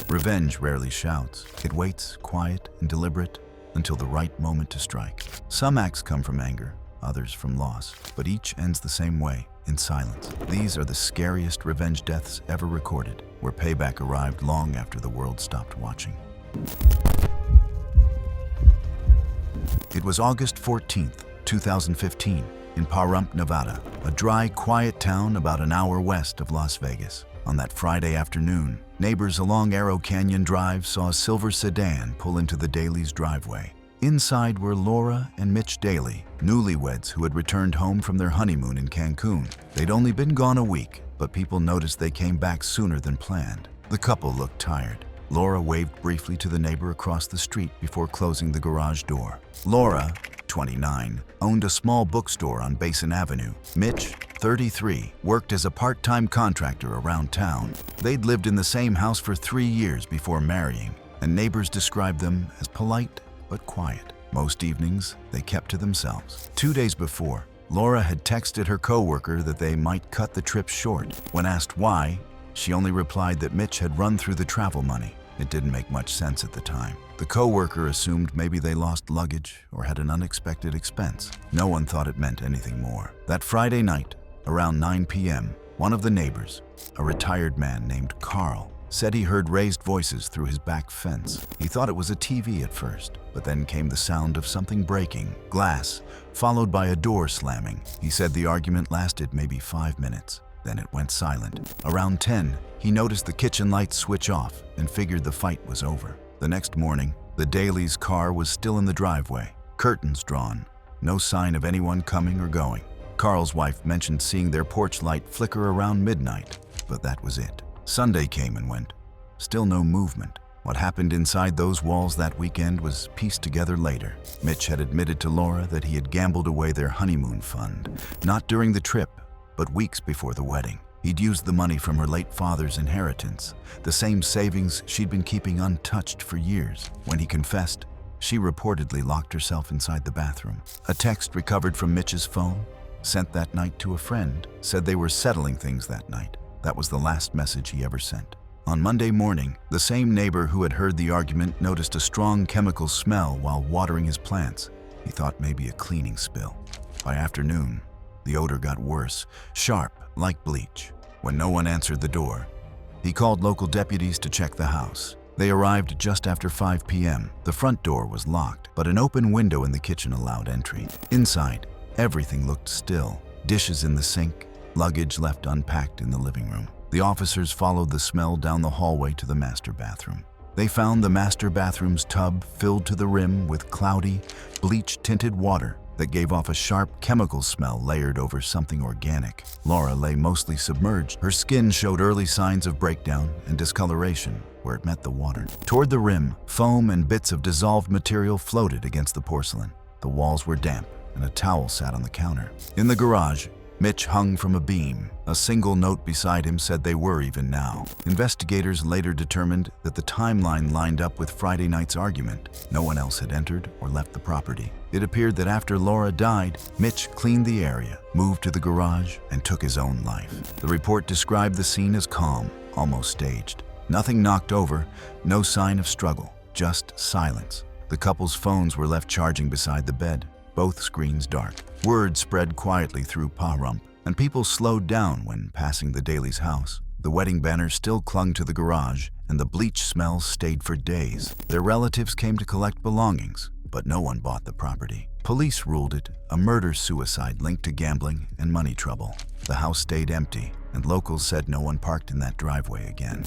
Revenge rarely shouts. It waits, quiet and deliberate, until the right moment to strike. Some acts come from anger, others from loss, but each ends the same way, in silence. These are the scariest revenge deaths ever recorded, where payback arrived long after the world stopped watching. It was August 14th, 2015, in Pahrump, Nevada, a dry, quiet town about an hour west of Las Vegas. On that Friday afternoon, neighbors along Arrow Canyon Drive saw a silver sedan pull into the Daley's driveway. Inside were Laura and Mitch Daley, newlyweds who had returned home from their honeymoon in Cancun. They'd only been gone a week, but people noticed they came back sooner than planned. The couple looked tired. Laura waved briefly to the neighbor across the street before closing the garage door. Laura, 29, owned a small bookstore on Basin Avenue. Mitch, 33, worked as a part-time contractor around town. They'd lived in the same house for 3 years before marrying, and neighbors described them as polite but quiet. Most evenings, they kept to themselves. 2 days before, Laura had texted her coworker that they might cut the trip short. When asked why, she only replied that Mitch had run through the travel money. It didn't make much sense at the time. The coworker assumed maybe they lost luggage or had an unexpected expense. No one thought it meant anything more. That Friday night, around 9 p.m., one of the neighbors, a retired man named Carl, said he heard raised voices through his back fence. He thought it was a TV at first, but then came the sound of something breaking, glass, followed by a door slamming. He said the argument lasted maybe 5 minutes. Then it went silent. Around 10, he noticed the kitchen lights switch off and figured the fight was over. The next morning, the Daley's car was still in the driveway, curtains drawn, no sign of anyone coming or going. Carl's wife mentioned seeing their porch light flicker around midnight, but that was it. Sunday came and went. Still no movement. What happened inside those walls that weekend was pieced together later. Mitch had admitted to Laura that he had gambled away their honeymoon fund, not during the trip, but weeks before the wedding. He'd used the money from her late father's inheritance, the same savings she'd been keeping untouched for years. When he confessed, she reportedly locked herself inside the bathroom. A text recovered from Mitch's phone, sent that night to a friend, said they were settling things that night. That was the last message he ever sent. On Monday morning, the same neighbor who had heard the argument noticed a strong chemical smell while watering his plants. He thought maybe a cleaning spill. By afternoon, the odor got worse, sharp, like bleach. When no one answered the door, he called local deputies to check the house. They arrived just after 5 p.m. The front door was locked, but an open window in the kitchen allowed entry. Inside, everything looked still. Dishes in the sink, luggage left unpacked in the living room. The officers followed the smell down the hallway to the master bathroom. They found the master bathroom's tub filled to the rim with cloudy, bleach-tinted water that gave off a sharp chemical smell layered over something organic. Laura lay mostly submerged. Her skin showed early signs of breakdown and discoloration where it met the water. Toward the rim, foam and bits of dissolved material floated against the porcelain. The walls were damp and a towel sat on the counter. In the garage, Mitch hung from a beam. A single note beside him said they were even now. Investigators later determined that the timeline lined up with Friday night's argument. No one else had entered or left the property. It appeared that after Laura died, Mitch cleaned the area, moved to the garage, and took his own life. The report described the scene as calm, almost staged. Nothing knocked over, no sign of struggle, just silence. The couple's phones were left charging beside the bed, both screens dark. Word spread quietly through Pahrump, and people slowed down when passing the Daley's house. The wedding banner still clung to the garage, and the bleach smell stayed for days. Their relatives came to collect belongings, but no one bought the property. Police ruled it a murder-suicide linked to gambling and money trouble. The house stayed empty, and locals said no one parked in that driveway again.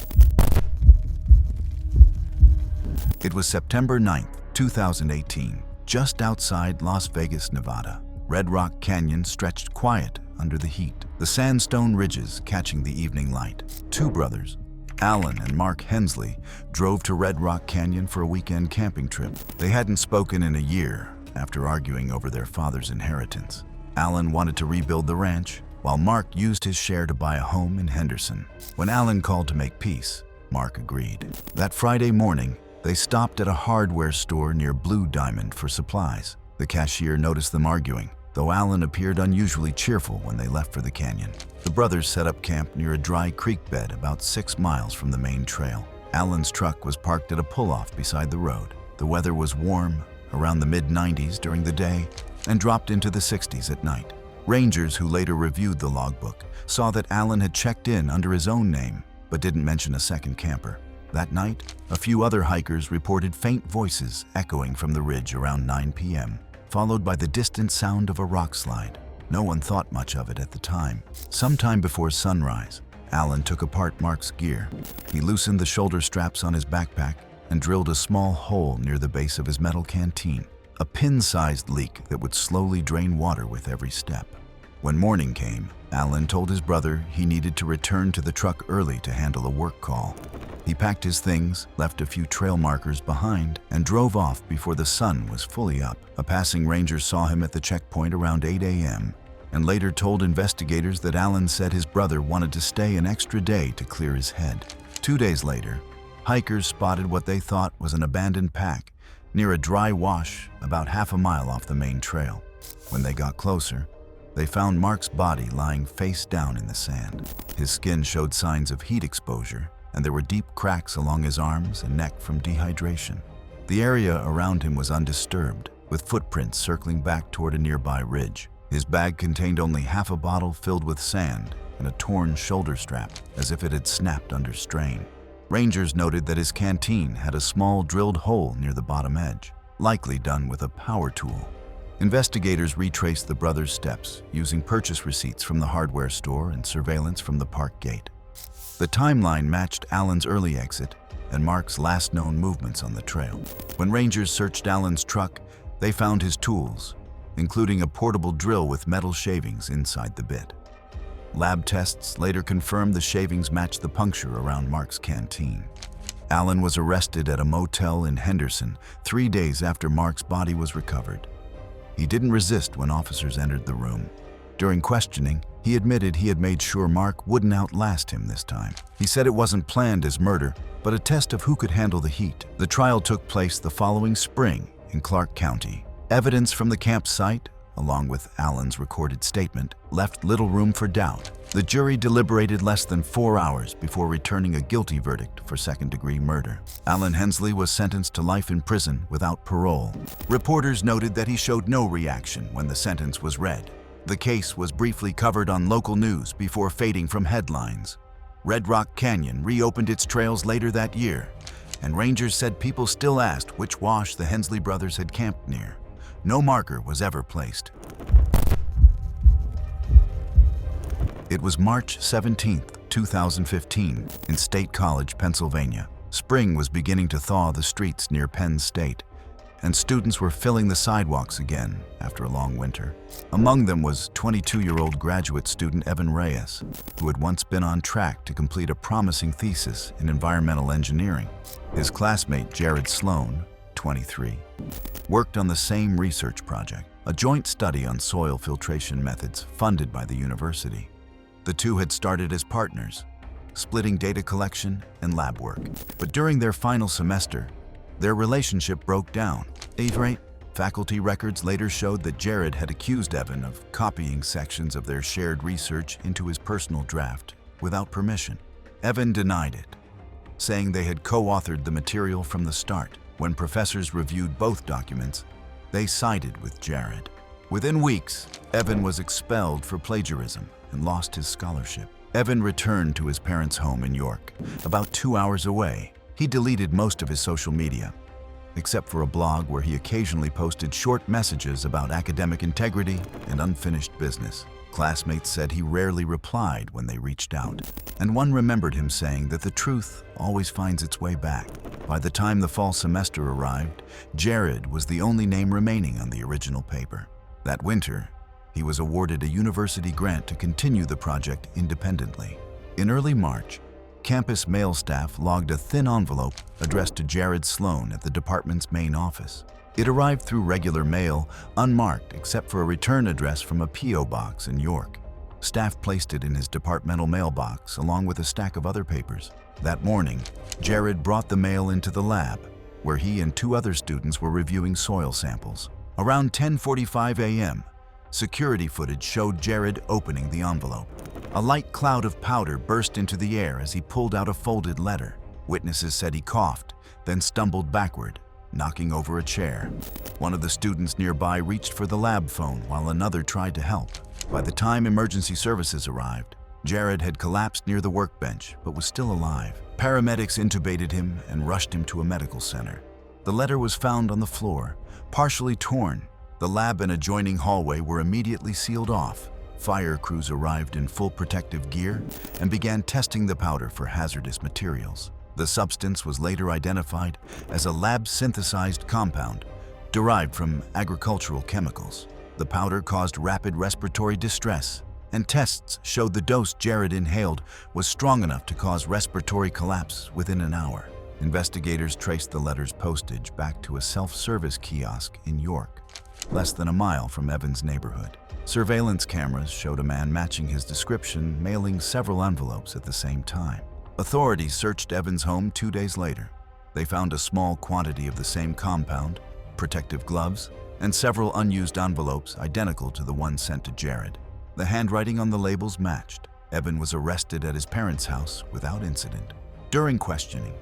It was September 9th, 2018, just outside Las Vegas, Nevada. Red Rock Canyon stretched quiet under the heat, the sandstone ridges catching the evening light. Two brothers, Alan and Mark Hensley, drove to Red Rock Canyon for a weekend camping trip. They hadn't spoken in a year after arguing over their father's inheritance. Alan wanted to rebuild the ranch, while Mark used his share to buy a home in Henderson. When Alan called to make peace, Mark agreed. That Friday morning, they stopped at a hardware store near Blue Diamond for supplies. The cashier noticed them arguing, though Alan appeared unusually cheerful when they left for the canyon. The brothers set up camp near a dry creek bed about 6 miles from the main trail. Alan's truck was parked at a pull-off beside the road. The weather was warm, around the mid-90s during the day, and dropped into the 60s at night. Rangers who later reviewed the logbook saw that Alan had checked in under his own name, but didn't mention a second camper. That night, a few other hikers reported faint voices echoing from the ridge around 9 p.m., followed by the distant sound of a rock slide. No one thought much of it at the time. Sometime before sunrise, Alan took apart Mark's gear. He loosened the shoulder straps on his backpack and drilled a small hole near the base of his metal canteen, a pin-sized leak that would slowly drain water with every step. When morning came, Alan told his brother he needed to return to the truck early to handle a work call. He packed his things, left a few trail markers behind, and drove off before the sun was fully up. A passing ranger saw him at the checkpoint around 8 a.m. and later told investigators that Alan said his brother wanted to stay an extra day to clear his head. 2 days later, hikers spotted what they thought was an abandoned pack near a dry wash about half a mile off the main trail. When they got closer, they found Mark's body lying face down in the sand. His skin showed signs of heat exposure, and there were deep cracks along his arms and neck from dehydration. The area around him was undisturbed, with footprints circling back toward a nearby ridge. His bag contained only half a bottle filled with sand and a torn shoulder strap, as if it had snapped under strain. Rangers noted that his canteen had a small drilled hole near the bottom edge, likely done with a power tool. Investigators retraced the brothers' steps using purchase receipts from the hardware store and surveillance from the park gate. The timeline matched Alan's early exit and Mark's last known movements on the trail. When rangers searched Alan's truck, they found his tools, including a portable drill with metal shavings inside the bit. Lab tests later confirmed the shavings matched the puncture around Mark's canteen. Alan was arrested at a motel in Henderson 3 days after Mark's body was recovered. He didn't resist when officers entered the room. During questioning, he admitted he had made sure Mark wouldn't outlast him this time. He said it wasn't planned as murder, but a test of who could handle the heat. The trial took place the following spring in Clark County. Evidence from the campsite, along with Alan's recorded statement, left little room for doubt. The jury deliberated less than 4 hours before returning a guilty verdict for second-degree murder. Alan Hensley was sentenced to life in prison without parole. Reporters noted that he showed no reaction when the sentence was read. The case was briefly covered on local news before fading from headlines. Red Rock Canyon reopened its trails later that year, and rangers said people still asked which wash the Hensley brothers had camped near. No marker was ever placed. It was March 17, 2015, in State College, Pennsylvania. Spring was beginning to thaw the streets near Penn State, and students were filling the sidewalks again after a long winter. Among them was 22-year-old graduate student Evan Reyes, who had once been on track to complete a promising thesis in environmental engineering. His classmate Jared Sloan, 23, worked on the same research project, a joint study on soil filtration methods funded by the university. The two had started as partners, splitting data collection and lab work. But during their final semester, their relationship broke down. Faculty records later showed that Jared had accused Evan of copying sections of their shared research into his personal draft without permission. Evan denied it, saying they had co-authored the material from the start. When professors reviewed both documents, they sided with Jared. Within weeks, Evan was expelled for plagiarism and lost his scholarship. Evan returned to his parents' home in York, about 2 hours away. He deleted most of his social media, except for a blog where he occasionally posted short messages about academic integrity and unfinished business. Classmates said he rarely replied when they reached out, and one remembered him saying that the truth always finds its way back. By the time the fall semester arrived, Jared was the only name remaining on the original paper. That winter, he was awarded a university grant to continue the project independently. In early March, campus mail staff logged a thin envelope addressed to Jared Sloan at the department's main office. It arrived through regular mail, unmarked except for a return address from a P.O. box in York. Staff placed it in his departmental mailbox along with a stack of other papers. That morning, Jared brought the mail into the lab, where he and 2 other students were reviewing soil samples. Around 10:45 a.m., security footage showed Jared opening the envelope. A light cloud of powder burst into the air as he pulled out a folded letter. Witnesses said he coughed, then stumbled backward, knocking over a chair. One of the students nearby reached for the lab phone while another tried to help. By the time emergency services arrived, Jared had collapsed near the workbench but was still alive. Paramedics intubated him and rushed him to a medical center. The letter was found on the floor, partially torn. The lab and adjoining hallway were immediately sealed off. Fire crews arrived in full protective gear and began testing the powder for hazardous materials. The substance was later identified as a lab-synthesized compound derived from agricultural chemicals. The powder caused rapid respiratory distress, and tests showed the dose Jared inhaled was strong enough to cause respiratory collapse within an hour. Investigators traced the letter's postage back to a self-service kiosk in York, less than a mile from Evan's neighborhood. Surveillance cameras showed a man matching his description mailing several envelopes at the same time. Authorities searched Evan's home 2 days later. They found a small quantity of the same compound, protective gloves, and several unused envelopes identical to the one sent to Jared. The handwriting on the labels matched. Evan was arrested at his parents' house without incident. During questioning,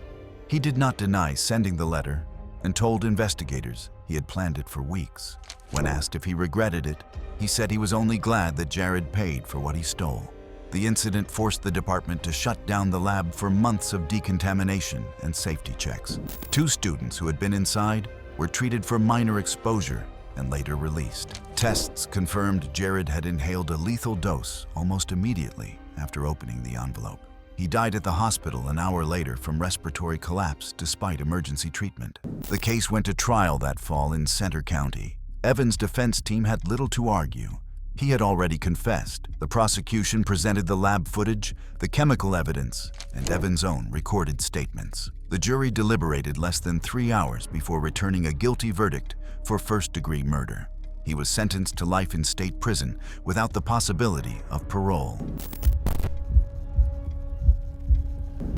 he did not deny sending the letter and told investigators he had planned it for weeks. When asked if he regretted it, he said he was only glad that Jared paid for what he stole. The incident forced the department to shut down the lab for months of decontamination and safety checks. 2 students who had been inside were treated for minor exposure and later released. Tests confirmed Jared had inhaled a lethal dose almost immediately after opening the envelope. He died at the hospital an hour later from respiratory collapse despite emergency treatment. The case went to trial that fall in Center County. Evan's defense team had little to argue. He had already confessed. The prosecution presented the lab footage, the chemical evidence, and Evan's own recorded statements. The jury deliberated less than 3 hours before returning a guilty verdict for first-degree murder. He was sentenced to life in state prison without the possibility of parole.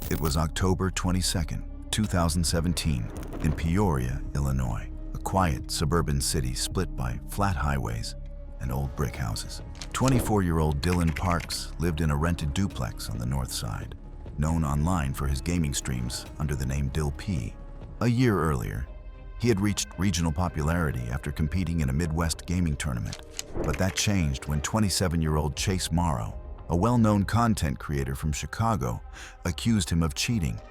It was October 22, 2017, in Peoria, Illinois, a quiet suburban city split by flat highways and old brick houses. 24-year-old Dylan Parks lived in a rented duplex on the north side, known online for his gaming streams under the name Dill P. A year earlier, he had reached regional popularity after competing in a Midwest gaming tournament, but that changed when 27-year-old Chase Morrow, a well-known content creator from Chicago, accused him of cheating.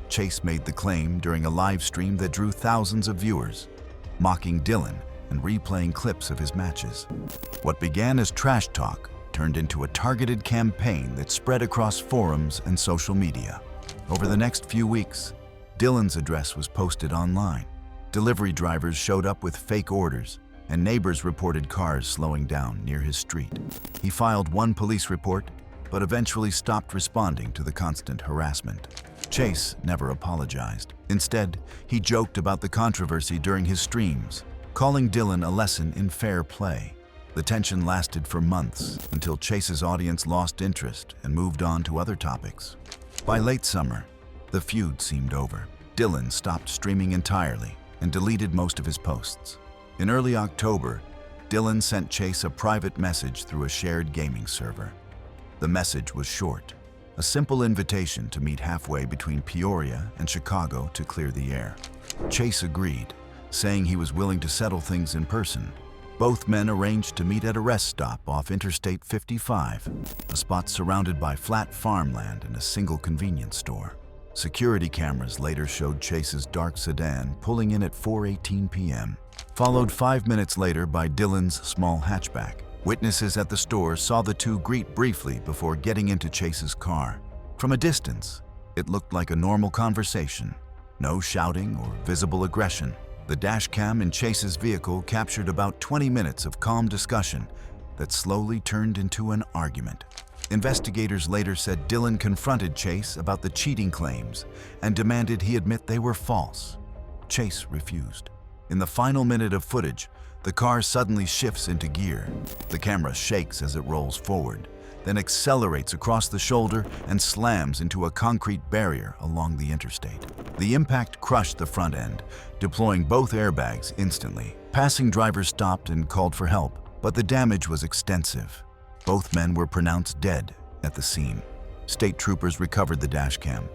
Chase made the claim during a live stream that drew thousands of viewers, mocking Dylan and replaying clips of his matches. What began as trash talk turned into a targeted campaign that spread across forums and social media. Over the next few weeks, Dylan's address was posted online. Delivery drivers showed up with fake orders, and neighbors reported cars slowing down near his street. He filed one police report, but eventually stopped responding to the constant harassment. Chase never apologized. Instead, he joked about the controversy during his streams, calling Dylan a lesson in fair play. The tension lasted for months until Chase's audience lost interest and moved on to other topics. By late summer, the feud seemed over. Dylan stopped streaming entirely and deleted most of his posts. In early October, Dylan sent Chase a private message through a shared gaming server. The message was short, a simple invitation to meet halfway between Peoria and Chicago to clear the air. Chase agreed, saying he was willing to settle things in person. Both men arranged to meet at a rest stop off Interstate 55, a spot surrounded by flat farmland and a single convenience store. Security cameras later showed Chase's dark sedan pulling in at 4:18 p.m., followed 5 minutes later by Dylan's small hatchback. Witnesses at the store saw the two greet briefly before getting into Chase's car. From a distance, it looked like a normal conversation. No shouting or visible aggression. The dashcam in Chase's vehicle captured about 20 minutes of calm discussion that slowly turned into an argument. Investigators later said Dylan confronted Chase about the cheating claims and demanded he admit they were false. Chase refused. In the final minute of footage, the car suddenly shifts into gear. The camera shakes as it rolls forward, then accelerates across the shoulder and slams into a concrete barrier along the interstate. The impact crushed the front end, deploying both airbags instantly. Passing drivers stopped and called for help, but the damage was extensive. Both men were pronounced dead at the scene. State troopers recovered the dashcam,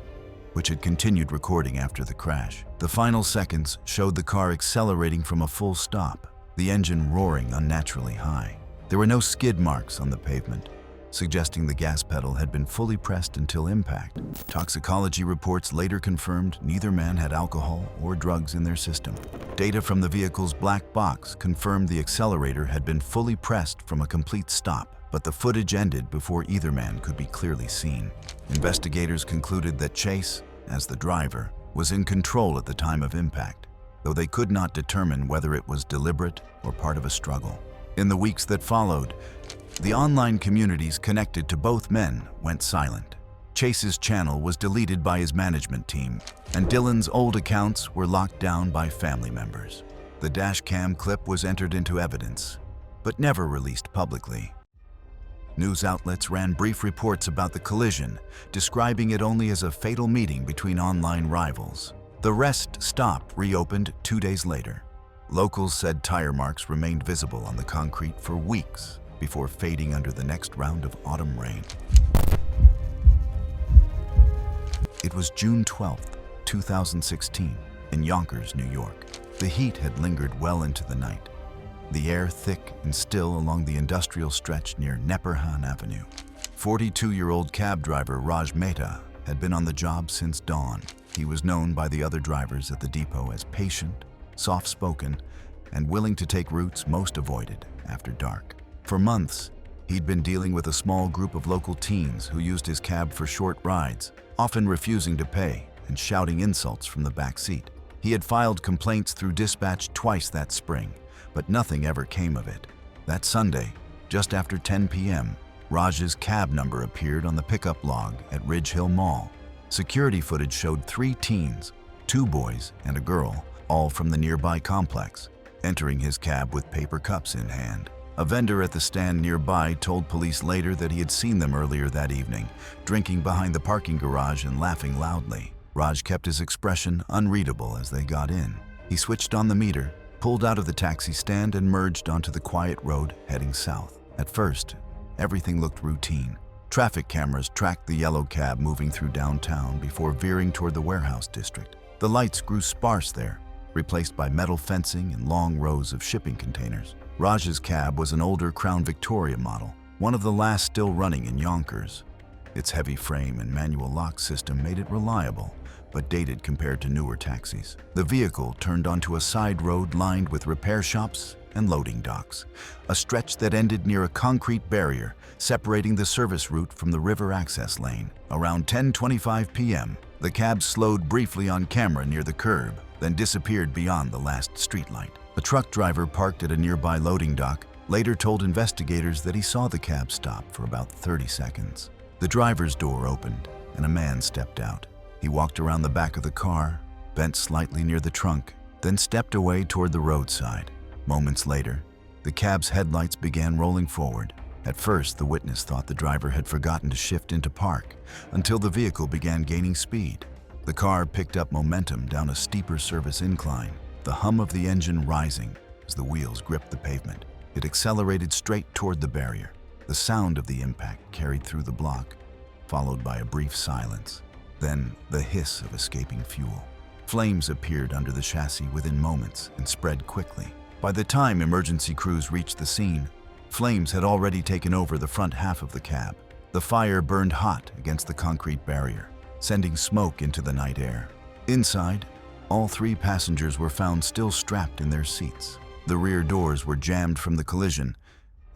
which had continued recording after the crash. The final seconds showed the car accelerating from a full stop, the engine roaring unnaturally high. There were no skid marks on the pavement, suggesting the gas pedal had been fully pressed until impact. Toxicology reports later confirmed neither man had alcohol or drugs in their system. Data from the vehicle's black box confirmed the accelerator had been fully pressed from a complete stop, but the footage ended before either man could be clearly seen. Investigators concluded that Chase, as the driver, was in control at the time of impact, though they could not determine whether it was deliberate or part of a struggle. In the weeks that followed, the online communities connected to both men went silent. Chase's channel was deleted by his management team, and Dylan's old accounts were locked down by family members. The dash cam clip was entered into evidence, but never released publicly. News outlets ran brief reports about the collision, describing it only as a fatal meeting between online rivals. The rest stop reopened 2 days later. Locals said tire marks remained visible on the concrete for weeks before fading under the next round of autumn rain. It was June 12, 2016, in Yonkers, New York. The heat had lingered well into the night, the air thick and still along the industrial stretch near Nepperhan Avenue. 42-year-old cab driver Raj Mehta had been on the job since dawn. He was known by the other drivers at the depot as patient, soft-spoken, and willing to take routes most avoided after dark. For months, he'd been dealing with a small group of local teens who used his cab for short rides, often refusing to pay and shouting insults from the back seat. He had filed complaints through dispatch twice that spring, but nothing ever came of it. That Sunday, just after 10 p.m., Raj's cab number appeared on the pickup log at Ridge Hill Mall. Security footage showed 3 teens, 2 boys and a girl, all from the nearby complex, entering his cab with paper cups in hand. A vendor at the stand nearby told police later that he had seen them earlier that evening, drinking behind the parking garage and laughing loudly. Raj kept his expression unreadable as they got in. He switched on the meter, pulled out of the taxi stand and merged onto the quiet road heading south. At first, everything looked routine. Traffic cameras tracked the yellow cab moving through downtown before veering toward the warehouse district. The lights grew sparse there, replaced by metal fencing and long rows of shipping containers. Raj's cab was an older Crown Victoria model, one of the last still running in Yonkers. Its heavy frame and manual lock system made it reliable, but dated compared to newer taxis. The vehicle turned onto a side road lined with repair shops and loading docks, a stretch that ended near a concrete barrier separating the service route from the river access lane. Around 10:25 p.m., the cab slowed briefly on camera near the curb, then disappeared beyond the last streetlight. A truck driver parked at a nearby loading dock later told investigators that he saw the cab stop for about 30 seconds. The driver's door opened and a man stepped out. He walked around the back of the car, bent slightly near the trunk, then stepped away toward the roadside. Moments later, the cab's headlights began rolling forward. At first, the witness thought the driver had forgotten to shift into park until the vehicle began gaining speed. The car picked up momentum down a steeper service incline, the hum of the engine rising as the wheels gripped the pavement. It accelerated straight toward the barrier. The sound of the impact carried through the block, followed by a brief silence. Then the hiss of escaping fuel. Flames appeared under the chassis within moments and spread quickly. By the time emergency crews reached the scene, flames had already taken over the front half of the cab. The fire burned hot against the concrete barrier, sending smoke into the night air. Inside, all 3 passengers were found still strapped in their seats. The rear doors were jammed from the collision,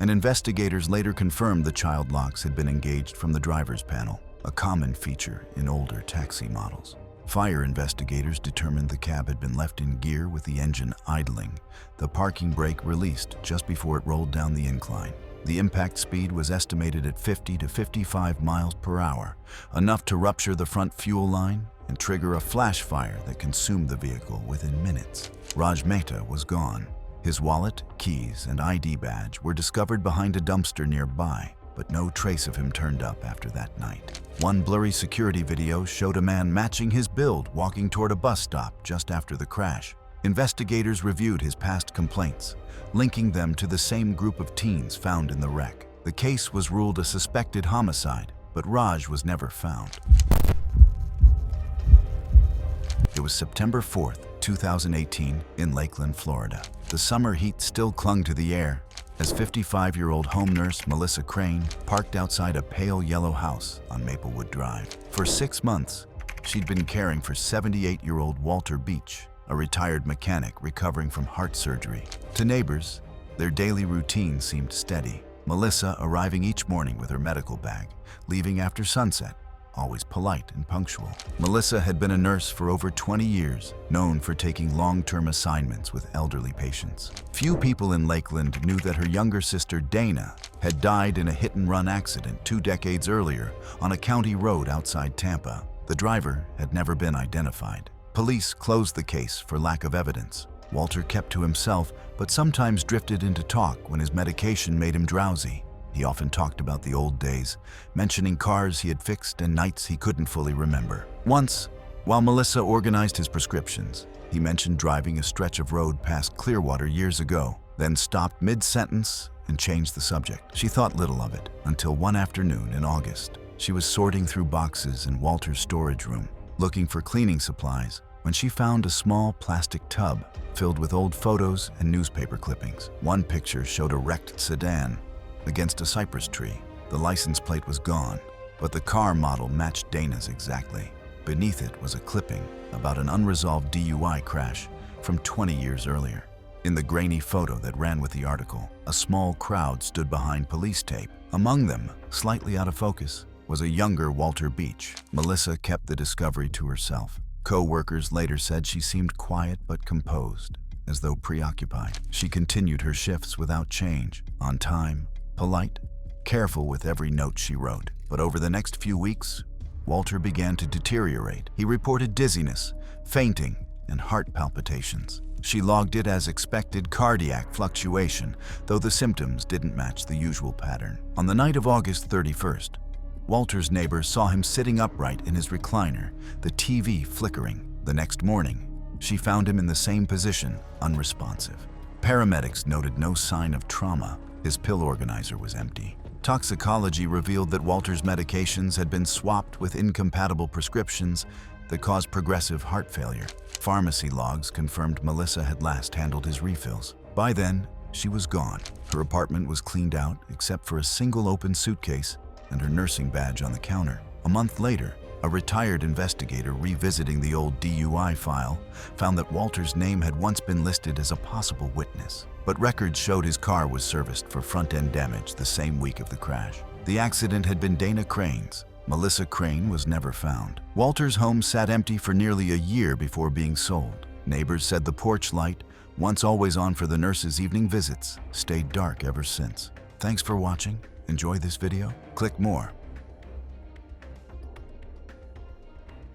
and investigators later confirmed the child locks had been engaged from the driver's panel, a common feature in older taxi models. Fire investigators determined the cab had been left in gear with the engine idling, the parking brake released just before it rolled down the incline. The impact speed was estimated at 50 to 55 miles per hour, enough to rupture the front fuel line and trigger a flash fire that consumed the vehicle within minutes. Raj Mehta was gone. His wallet, keys, and ID badge were discovered behind a dumpster nearby, but no trace of him turned up after that night. One blurry security video showed a man matching his build walking toward a bus stop just after the crash. Investigators reviewed his past complaints, linking them to the same group of teens found in the wreck. The case was ruled a suspected homicide, but Raj was never found. It was September 4th, 2018, in Lakeland, Florida. The summer heat still clung to the air as 55-year-old home nurse Melissa Crane parked outside a pale yellow house on Maplewood Drive. For 6 months, she'd been caring for 78-year-old Walter Beach, a retired mechanic recovering from heart surgery. To neighbors, their daily routine seemed steady. Melissa arriving each morning with her medical bag, leaving after sunset, always polite and punctual. Melissa had been a nurse for over 20 years, known for taking long-term assignments with elderly patients. Few people in Lakeland knew that her younger sister Dana had died in a hit-and-run accident 2 decades earlier on a county road outside Tampa. The driver had never been identified. Police closed the case for lack of evidence. Walter kept to himself, but sometimes drifted into talk when his medication made him drowsy. He often talked about the old days, mentioning cars he had fixed and nights he couldn't fully remember. Once, while Melissa organized his prescriptions, he mentioned driving a stretch of road past Clearwater years ago, then stopped mid-sentence and changed the subject. She thought little of it until one afternoon in August. She was sorting through boxes in Walter's storage room, looking for cleaning supplies, when she found a small plastic tub filled with old photos and newspaper clippings. One picture showed a wrecked sedan against a cypress tree. The license plate was gone, but the car model matched Dana's exactly. Beneath it was a clipping about an unresolved DUI crash from 20 years earlier. In the grainy photo that ran with the article, a small crowd stood behind police tape. Among them, slightly out of focus, was a younger Walter Beach. Melissa kept the discovery to herself. Co-workers later said she seemed quiet but composed, as though preoccupied. She continued her shifts without change, on time, polite, careful with every note she wrote. But over the next few weeks, Walter began to deteriorate. He reported dizziness, fainting, and heart palpitations. She logged it as expected cardiac fluctuation, though the symptoms didn't match the usual pattern. On the night of August 31st, Walter's neighbor saw him sitting upright in his recliner, the TV flickering. The next morning, she found him in the same position, unresponsive. Paramedics noted no sign of trauma. His pill organizer was empty. Toxicology revealed that Walter's medications had been swapped with incompatible prescriptions that caused progressive heart failure. Pharmacy logs confirmed Melissa had last handled his refills. By then, she was gone. Her apartment was cleaned out except for a single open suitcase and her nursing badge on the counter. A month later, a retired investigator revisiting the old DUI file found that Walter's name had once been listed as a possible witness, but records showed his car was serviced for front-end damage the same week of the crash. The accident had been Dana Crane's. Melissa Crane was never found. Walter's home sat empty for nearly a year before being sold. Neighbors said the porch light, once always on for the nurse's evening visits, stayed dark ever since. Thanks for watching. Enjoy this video? Click more